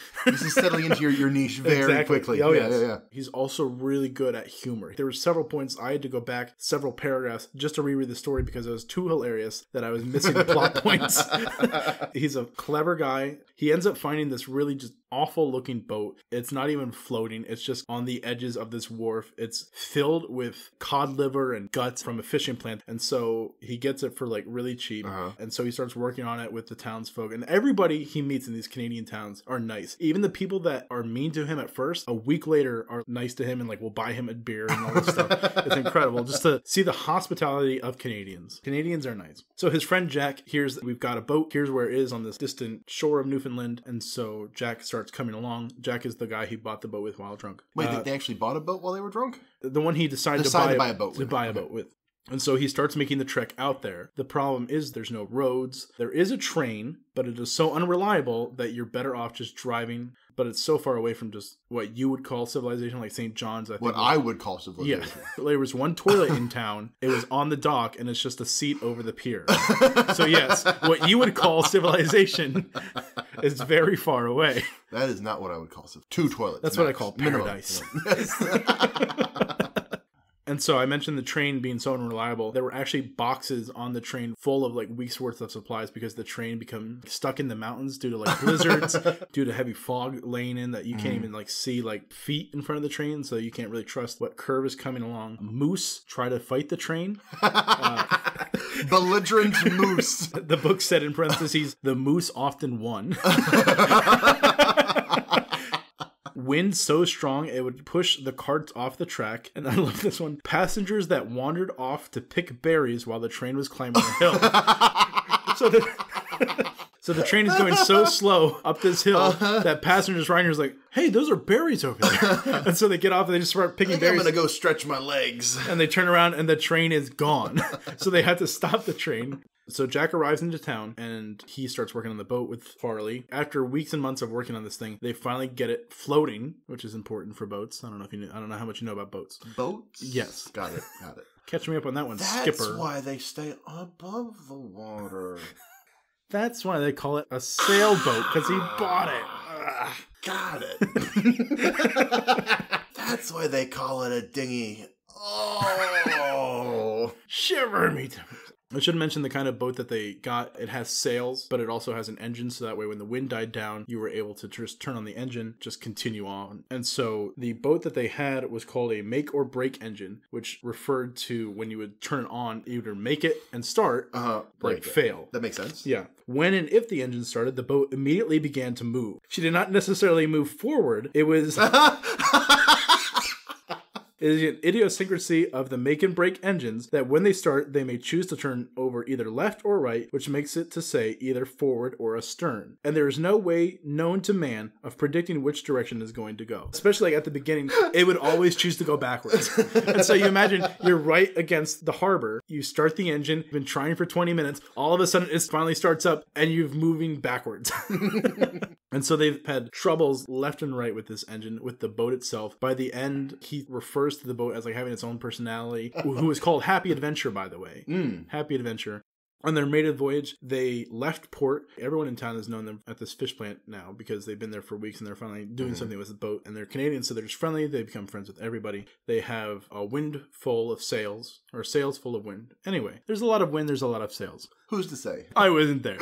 settling into your niche very quickly. Oh, yeah. He's also really good at humor. There were several points I had to go back several paragraphs just to reread the story because it was too hilarious that I was missing the plot points. He's a clever guy. He ends up finding this really just awful looking boat. It's not even floating. It's just on the edges of this wharf. It's filled with cod liver and guts from a fishing plant. And so he gets it for like really cheap. And so he starts working on it with the townsfolk. And everybody he meets in these Canadian towns are nice. Even the people that are mean to him at first, a week later are nice to him and like will buy him a beer and all this stuff. It's incredible just to see the hospitality of Canadians. Canadians are nice. So his friend Jack hears that we've got a boat. Here's where it is on this distant shore of Newfoundland. And so Jack starts coming along. Jack is the guy he bought the boat with while drunk. Wait, they actually bought a boat while they were drunk? The one he decided to buy a boat with. And so he starts making the trek out there. The problem is there's no roads. There is a train, but it is so unreliable that you're better off just driving. But it's so far away from just what you would call civilization, like St. John's. I would call civilization. Yeah. There was one toilet in town. It was on the dock, and it's just a seat over the pier. So yes, what you would call civilization is very far away. That is not what I would call civilization. 2 toilets. That's what I call paradise. And so I mentioned the train being so unreliable. There were actually boxes on the train full of like weeks worth of supplies because the train become stuck in the mountains due to like blizzards, due to heavy fog laying in that you can't even like see like feet in front of the train. So you can't really trust what curve is coming along. Moose try to fight the train. Belligerent moose. The book said in parentheses, the moose often won. Wind so strong it would push the carts off the track. And I love this one. Passengers that wandered off to pick berries while the train was climbing a hill. So So the train is going so slow up this hill that passengers riding is like, hey, those are berries over there. And so they get off and they just start picking berries. I'm going to go stretch my legs. And they turn around and the train is gone. So they had to stop the train. So Jack arrives into town and he starts working on the boat with Farley. After weeks and months of working on this thing, they finally get it floating, which is important for boats. I don't know if you know, I don't know how much you know about boats. Boats? Yes. Got it. Catch me up on that one, That's skipper. That's why they stay above the water. That's why they call it a sailboat, because he bought it. Got it. That's why they call it a dinghy. Oh. Shiver me. I should mention the kind of boat that they got. It has sails, but it also has an engine, so that way when the wind died down, you were able to just turn on the engine, just continue on. And so the boat that they had was called a make or break engine, which referred to when you would turn it on, either make it and start, like fail. That makes sense. Yeah. When and if the engine started, the boat immediately began to move. She did not necessarily move forward. It was... It is an idiosyncrasy of the make and break engines that when they start, they may choose to turn over either left or right, which makes it to say either forward or astern. And there is no way known to man of predicting which direction is going to go. Especially like at the beginning, it would always choose to go backwards. And so you imagine you're right against the harbor, you start the engine, you've been trying for 20 minutes, all of a sudden it finally starts up and you're moving backwards. And so they've had troubles left and right with this engine, with the boat itself. By the end, he refers to the boat as like having its own personality, who is called Happy Adventure, by the way. Happy Adventure. On their maiden voyage, they left port. Everyone in town has known them at this fish plant now because they've been there for weeks and they're finally doing something with the boat. And they're Canadian, so they're just friendly. They become friends with everybody. They have a wind full of sails, or sails full of wind. Anyway, there's a lot of wind, there's a lot of sails. Who's to say? I wasn't there.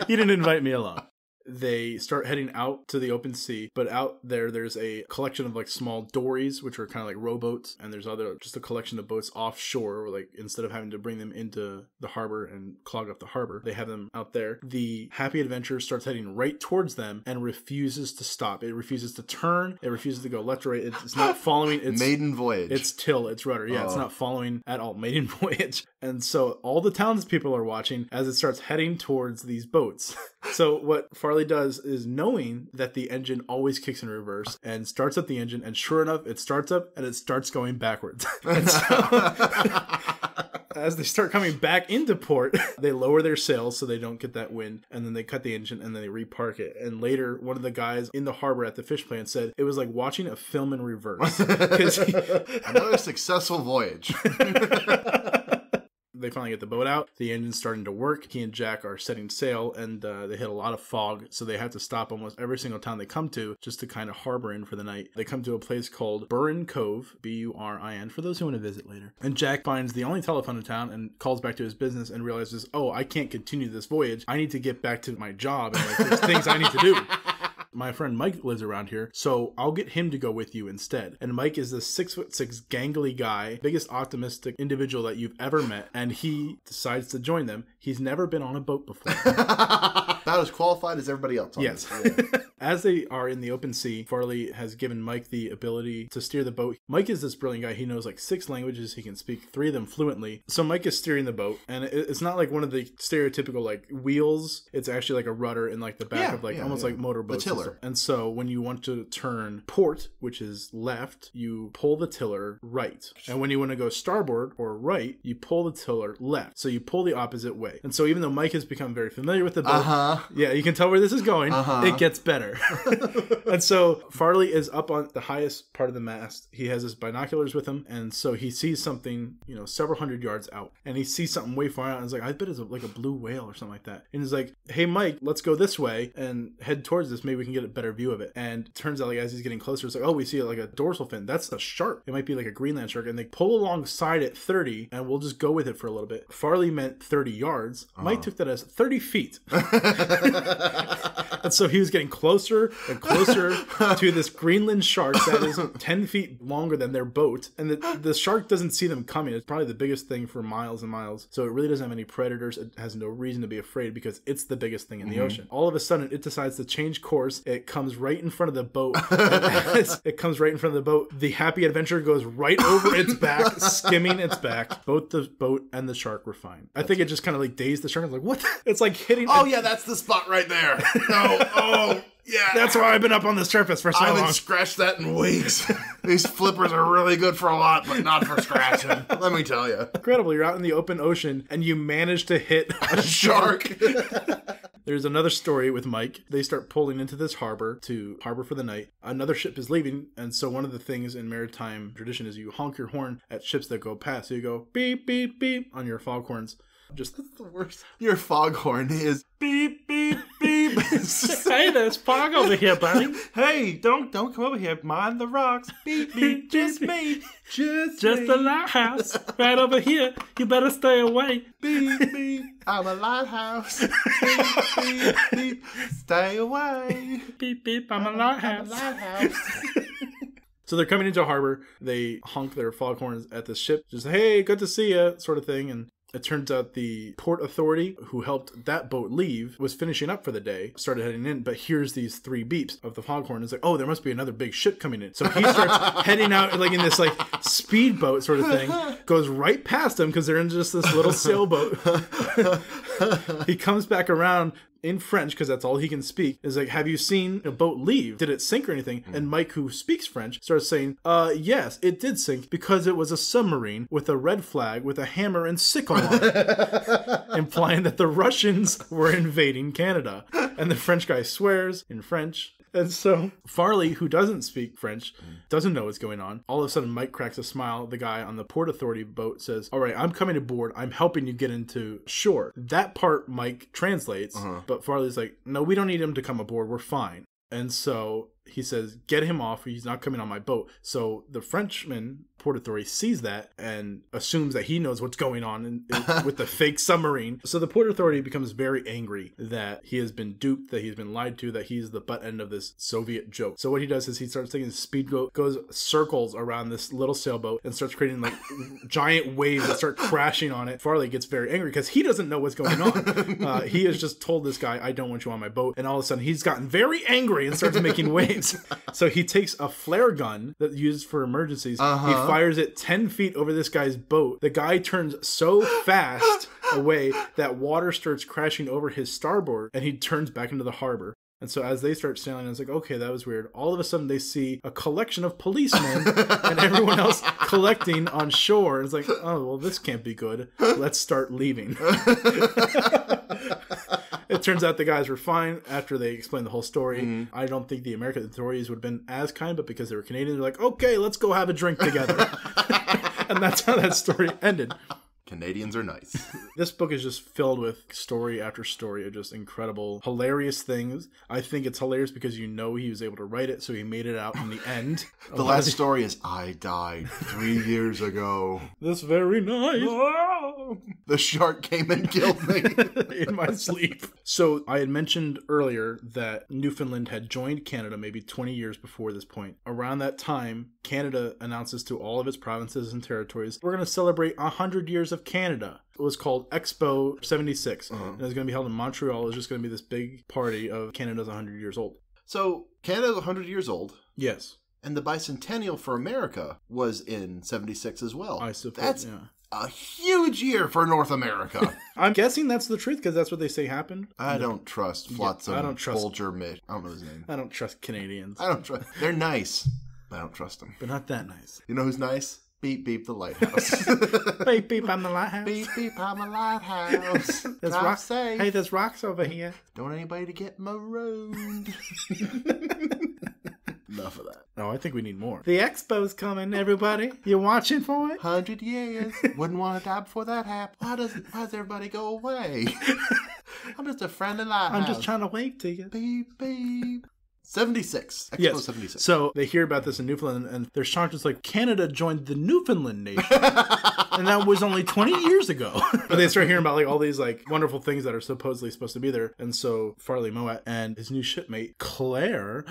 He didn't invite me along. They start heading out to the open sea, but out there's a collection of like small dories, which are kind of like rowboats, and there's just a collection of boats offshore, like instead of having to bring them into the harbor and clog up the harbor, they have them out there. The Happy Adventure starts heading right towards them and refuses to stop. It refuses to turn. It refuses to go left or right. It's not following its maiden voyage. It's till, it's rudder. Yeah, It's not following at all. Maiden voyage. And so all the townspeople are watching as it starts heading towards these boats. So what Farley does is, knowing that the engine always kicks in reverse, and starts up the engine, and sure enough, it starts up and it starts going backwards. And so as they start coming back into port, they lower their sails so they don't get that wind, and then they cut the engine and then they repark it. And later, one of the guys in the harbor at the fish plant said it was like watching a film in reverse. Another successful voyage. They finally get the boat out. The engine's starting to work. He and Jack are setting sail, and they hit a lot of fog, so they have to stop almost every single town they come to just to kind of harbor in for the night. They come to a place called Burin Cove, Burin, for those who want to visit later. And Jack finds the only telephone in town and calls back to his business and realizes, oh, I can't continue this voyage. I need to get back to my job, and like, there's things I need to do. My friend Mike lives around here, so I'll get him to go with you instead. And Mike is this 6'6" gangly guy, biggest optimistic individual that you've ever met, and he decides to join them. He's never been on a boat before. About as qualified as everybody else. Yes. Yeah. As they are in the open sea, Farley has given Mike the ability to steer the boat. Mike is this brilliant guy. He knows like 6 languages. He can speak 3 of them fluently. So Mike is steering the boat, and it's not like one of the stereotypical like wheels. It's actually like a rudder in like the back of like almost like motorboats. The tiller. And so when you want to turn port, which is left, you pull the tiller right. And when you want to go starboard or right, you pull the tiller left. So you pull the opposite way. And so even though Mike has become very familiar with the boat, yeah, you can tell where this is going. It gets better. And so Farley is up on the highest part of the mast. He has his binoculars with him, and so he sees something, you know, several hundred yards out. And he sees something way far out, and he's like, I bet it's like a blue whale or something like that. And he's like, hey, Mike, let's go this way and head towards this. Maybe we can get a better view of it. And it turns out, like, as he's getting closer, it's like, oh, we see like a dorsal fin. That's a shark. It might be like a Greenland shark. And they pull alongside at 30, and we'll just go with it for a little bit. Farley meant 30 yards. Mike took that as 30 feet. And so he was getting closer and closer to this Greenland shark that is 10 feet longer than their boat. And the shark doesn't see them coming. It's probably the biggest thing for miles and miles. So it really doesn't have any predators. It has no reason to be afraid because it's the biggest thing in the ocean. All of a sudden, it decides to change course it comes right in front of the boat. As it comes right in front of the boat, the happy adventurer goes right over its back, skimming its back. Both the boat and the shark were fine. I think it just kind of like dazed the shark. Like, what? It's like hitting... Oh, yeah, that's the spot right there. Yeah. That's why I've been up on the surface for so long. I haven't scratched that in weeks. These flippers are really good for a lot, but not for scratching. Let me tell you. Incredible. You're out in the open ocean, and you manage to hit a shark. There's another story with Mike. They start pulling into this harbor to harbor for the night. Another ship is leaving, and so one of the things in maritime tradition is you honk your horn at ships that go past. So you go beep, beep, beep on your foghorns. Just That's the worst. Your foghorn is beep, beep, beep. Hey, there's fog over here, buddy. Hey, don't come over here. Mind the rocks. Beep, beep, just me. Just a lighthouse right over here. You better stay away. Beep, beep. I'm a lighthouse. Beep, beep, beep. Stay away. Beep, beep. I'm a lighthouse. So they're coming into harbor. They honk their foghorns at the ship. Just, hey, good to see you, sort of thing. And it turns out the port authority who helped that boat leave was finishing up for the day, started heading in, but hears these 3 beeps of the foghorn. It's like, oh, there must be another big ship coming in. So he starts heading out like in this like speedboat sort of thing, goes right past them because they're in just this little sailboat. He comes back around in French, because that's all he can speak, is like, have you seen a boat leave? Did it sink or anything? And Mike, who speaks French, starts saying, yes, it did sink because it was a submarine with a red flag with a hammer and sickle on it, implying that the Russians were invading Canada. And the French guy swears in French. And so Farley, who doesn't speak French, doesn't know what's going on. All of a sudden, Mike cracks a smile. The guy on the Port Authority boat says, all right, I'm coming aboard. I'm helping you get into shore. That part Mike translates, but Farley's like, no, we don't need him to come aboard. We're fine. And so he says, get him off. He's not coming on my boat. So the Frenchman, Port Authority, sees that and assumes that he knows what's going on with the fake submarine. So the Port Authority becomes very angry that he has been duped, that he's been lied to, that he's the butt end of this Soviet joke. So what he does is he starts taking his speedboat, goes circles around this little sailboat and starts creating like giant waves that start crashing on it. Farley gets very angry because he doesn't know what's going on. He has just told this guy, I don't want you on my boat. And all of a sudden he's gotten very angry and starts making waves. So he takes a flare gun that's used for emergencies. He fires it 10 feet over this guy's boat. The guy turns so fast away that water starts crashing over his starboard, and he turns back into the harbor. And so as they start sailing, it's like, okay, that was weird. All of a sudden, they see a collection of policemen and everyone else collecting on shore. And it's like, oh, well, this can't be good. Let's start leaving. It turns out the guys were fine after they explained the whole story. I don't think the American authorities would have been as kind, but because they were Canadian, they're like, okay, let's go have a drink together. And that's how that story ended. Canadians are nice. This book is just filled with story after story of just incredible, hilarious things. I think it's hilarious because you know he was able to write it, so he made it out in the end. The last story is, I died 3 years ago. This very night. Oh, the shark came and killed me. In my sleep. So I had mentioned earlier that Newfoundland had joined Canada maybe 20 years before this point. Around that time, Canada announces to all of its provinces and territories, we're going to celebrate 100 years of Canada. It was called Expo 76. And it was going to be held in Montreal. It was just going to be this big party of Canada's 100 years old. So Canada's 100 years old. Yes. And the bicentennial for America was in 76 as well. I suppose, that's a huge year for North America. I'm guessing that's the truth because that's what they say happened. I don't trust Flotsam. I don't trust Bulger Mitch. I don't know his name. I don't trust Canadians. I don't trust. They're nice, but I don't trust them. But not that nice. You know who's nice? Beep, beep, the lighthouse. Beep, beep, I'm the lighthouse. Beep, beep, I'm a lighthouse. There's rocks. Hey, there's rocks over here. Don't want anybody to get marooned. Enough of that. No, I think we need more. The expo's coming, everybody. You watching for it? 100 years. Wouldn't want to die before that happened. Why does everybody go away? I'm just a friendly lighthouse. I'm just trying to wave to you. Beep, beep. 76. Expo 76. So they hear about this in Newfoundland, and they're shocked. It's like, Canada joined the Newfoundland nation. And that was only 20 years ago. But they start hearing about like all these like wonderful things that are supposedly supposed to be there. And so Farley Moet and his new shipmate, Claire.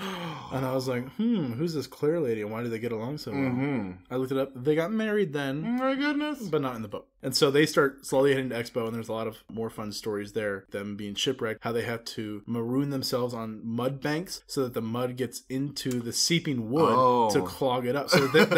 And I was like, who's this Claire lady and why do they get along so well? I looked it up. They got married then. My goodness. But not in the book. And so they start slowly heading to Expo, and there's a lot of more fun stories there. Them being shipwrecked, how they have to maroon themselves on mud banks so that the mud gets into the seeping wood to clog it up so that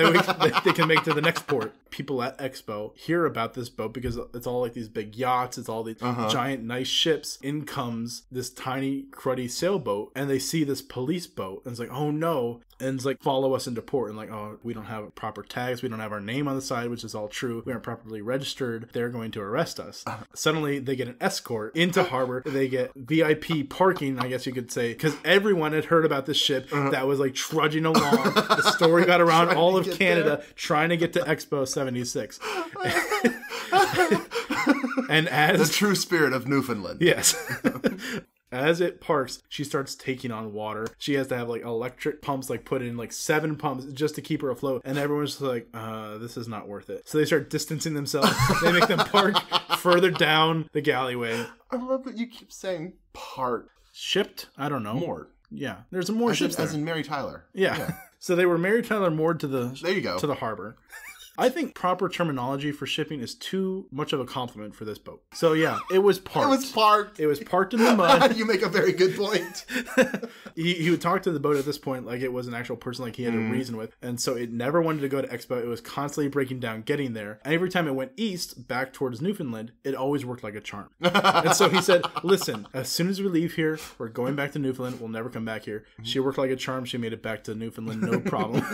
they can make it to the next port. People at Expo hear about this boat because it's all like these big yachts, it's all these giant nice ships. In comes this tiny cruddy sailboat, and they see this police boat, and it's like, oh no. And it's like, follow us into port. And like, oh, we don't have proper tags. We don't have our name on the side, which is all true. We aren't properly registered. They're going to arrest us. Suddenly, they get an escort into harbor. They get VIP parking, I guess you could say, because everyone had heard about this ship that was like trudging along. The story got around all of Canada trying to get to Expo 76. And as the true spirit of Newfoundland. Yes. As it parks, she starts taking on water. She has to have like electric pumps, like put in like 7 pumps just to keep her afloat. And everyone's just like, this is not worth it. So they start distancing themselves. They make them park further down the galleyway. I love that you keep saying part. Shipped? I don't know. Moored. Yeah. There's more ships as in Mary Tyler. Yeah. So they were Mary Tyler moored to the there you go. To the harbor. I think proper terminology for shipping is too much of a compliment for this boat. So yeah, it was parked. It was parked. It was parked in the mud. You make a very good point. He would talk to the boat at this point like it was an actual person like he had a reason with. And so it never wanted to go to Expo. It was constantly breaking down, getting there. And every time it went east, back towards Newfoundland, it always worked like a charm. And so he said, listen, as soon as we leave here, we're going back to Newfoundland. We'll never come back here. She worked like a charm. She made it back to Newfoundland, no problem.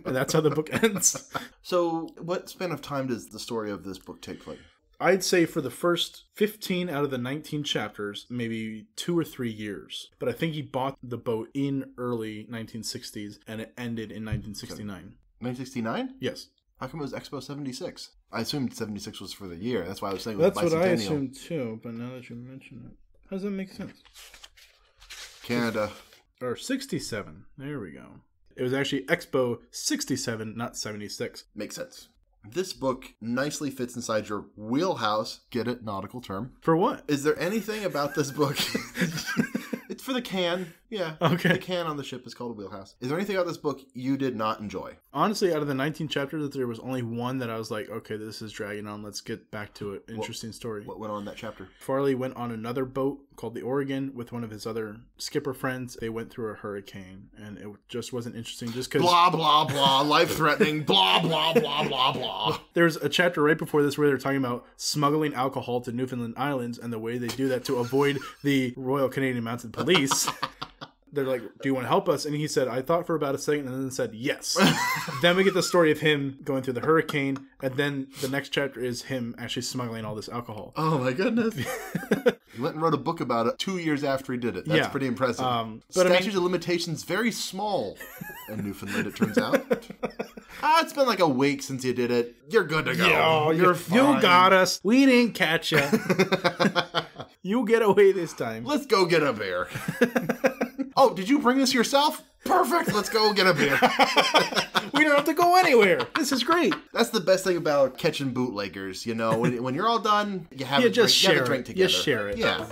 And that's how the book ends. So what span of time does the story of this book take place? I'd say for the first 15 out of the 19 chapters, maybe 2 or 3 years. But I think he bought the boat in early 1960s and it ended in 1969. 1969? Yes. How come it was Expo 76? I assumed 76 was for the year. That's why I was saying it was That's what I bicentennial. assumed too, but now that you mention it. How does that make sense? Canada. Or 67. There we go. It was actually Expo 67, not 76. Makes sense. This book nicely fits inside your wheelhouse. Get it? Nautical term. For what? Is there anything about this book? It's for the can. Yeah. Okay. The can on the ship is called a wheelhouse. Is there anything about this book you did not enjoy? Honestly, out of the 19 chapters, there was only one that I was like, okay, this is dragging on. Let's get back to it. Interesting story. What went on in that chapter? Farley went on another boat called the Oregon with one of his other skipper friends. They went through a hurricane, and it just wasn't interesting just because... Blah, blah, blah, life-threatening, blah, blah, blah, blah, blah. There's a chapter right before this where they're talking about smuggling alcohol to Newfoundland Islands and the way they do that to avoid the Royal Canadian Mounted Police. They're like, do you want to help us? And he said, I thought for about a second and then said, yes. Then we get the story of him going through the hurricane. And then the next chapter is him actually smuggling all this alcohol. Oh, my goodness. He went and wrote a book about it 2 years after he did it. That's pretty impressive. But Statute of limitations very small in Newfoundland, it turns out. It's been like a week since you did it. You're good to go. Yo, You're fine. You got us. We didn't catch you. You get away this time. Let's go get a beer. Oh, did you bring this yourself? Perfect. Let's go get a beer. We don't have to go anywhere. This is great. That's the best thing about catching bootleggers. You know, when you're all done, you have, a drink together. You share it. Yeah.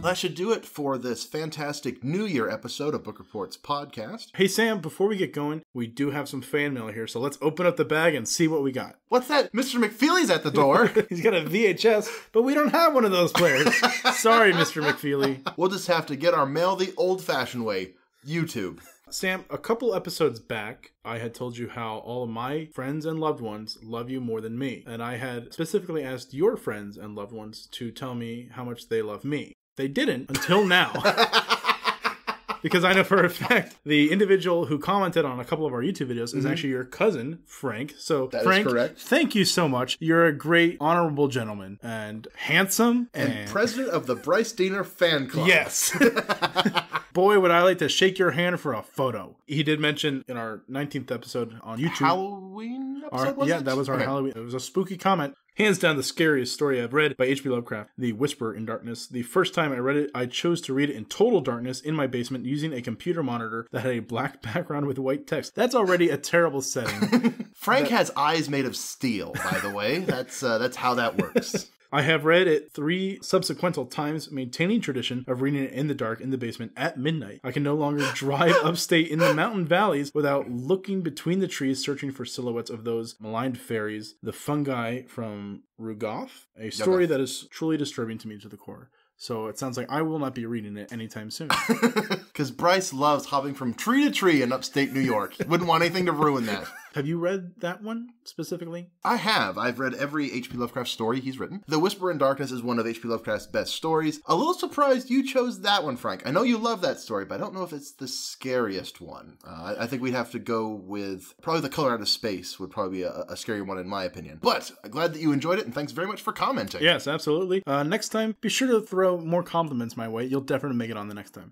That should do it for this fantastic New Year episode of Book Reports podcast. Hey, Sam, before we get going, we do have some fan mail here, so let's open up the bag and see what we got. What's that? Mr. McFeely's at the door. He's got a VHS, but we don't have one of those players. Sorry, Mr. McFeely. We'll just have to get our mail the old-fashioned way. YouTube. Sam, a couple episodes back, I had told you how all of my friends and loved ones love you more than me. And I had specifically asked your friends and loved ones to tell me how much they love me. They didn't until now. Because I know for a fact the individual who commented on a couple of our YouTube videos is actually your cousin, Frank. So, that Frank, is correct. Thank you so much. You're a great, honorable gentleman and handsome. And president of the Bryce Diener fan club. Yes. boy, would I like to shake your hand for a photo. He did mention in our 19th episode on YouTube. Halloween episode, was it? That was our Halloween. It was a spooky comment. Hands down the scariest story I've read by H.P. Lovecraft, The Whisper in Darkness. The first time I read it, I chose to read it in total darkness in my basement using a computer monitor that had a black background with white text. That's already a terrible setting. Frank has eyes made of steel, by the way. That's how that works. I have read it 3 subsequent times, maintaining tradition of reading it in the dark in the basement at midnight. I can no longer drive upstate in the mountain valleys without looking between the trees searching for silhouettes of those maligned fairies, the fungi from Rugoth, a story that is truly disturbing to me to the core. So it sounds like I will not be reading it anytime soon. Because Bryce loves hopping from tree to tree in upstate New York. Wouldn't want anything to ruin that. Have you read that one specifically? I have. I've read every H.P. Lovecraft story he's written. The Whisper in Darkness is one of H.P. Lovecraft's best stories. A little surprised you chose that one, Frank. I know you love that story, but I don't know if it's the scariest one. I think we'd have to go with probably The Color Out of Space would probably be a scary one in my opinion. But I'm glad that you enjoyed it, and thanks very much for commenting. Yes, absolutely. Next time, be sure to throw more compliments my way. You'll definitely make it on the next time.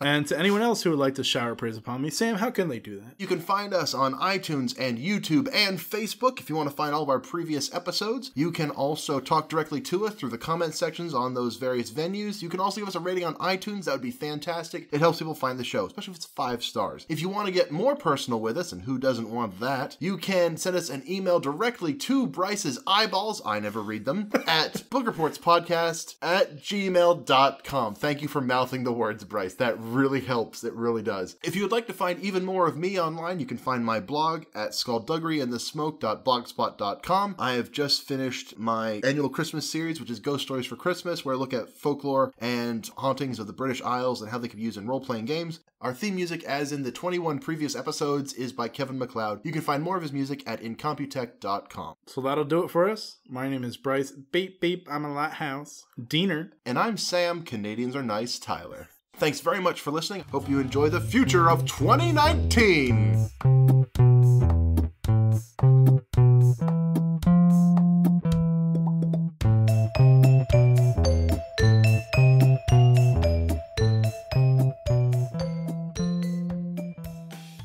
And to anyone else who would like to shower praise upon me, Sam, how can they do that? You can find us on iTunes and YouTube and Facebook if you want to find all of our previous episodes. You can also talk directly to us through the comment sections on those various venues. You can also give us a rating on iTunes. That would be fantastic. It helps people find the show, especially if it's 5 stars. If you want to get more personal with us, and who doesn't want that, you can send us an email directly to Bryce's eyeballs, I never read them, at bookreportspodcast@gmail.com. Thank you for mouthing the words, Bryce. That really helps. It really does. If you would like to find even more of me online, you can find my blog at skullduggeryandthesmoke.blogspot.com. I have just finished my annual Christmas series, which is Ghost Stories for Christmas, where I look at folklore and hauntings of the British Isles and how they can be used in role-playing games. Our theme music, as in the 21 previous episodes, is by Kevin MacLeod. You can find more of his music at incomputech.com. So that'll do it for us. My name is Bryce. Beep, beep, I'm a lighthouse. Diener. And I'm Sam, Canadians Are Nice, Tyler. Thanks very much for listening. Hope you enjoy the future of 2019.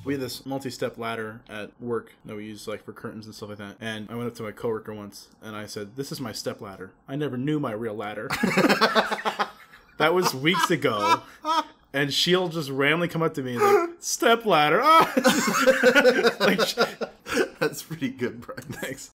We had this multi-step ladder at work that we use like for curtains and stuff like that. And I went up to my coworker once and I said, "This is my step ladder. I never knew my real ladder." That was weeks ago. And she'll just randomly come up to me and like, "Step ladder." Like, that's pretty good, Brian. Thanks.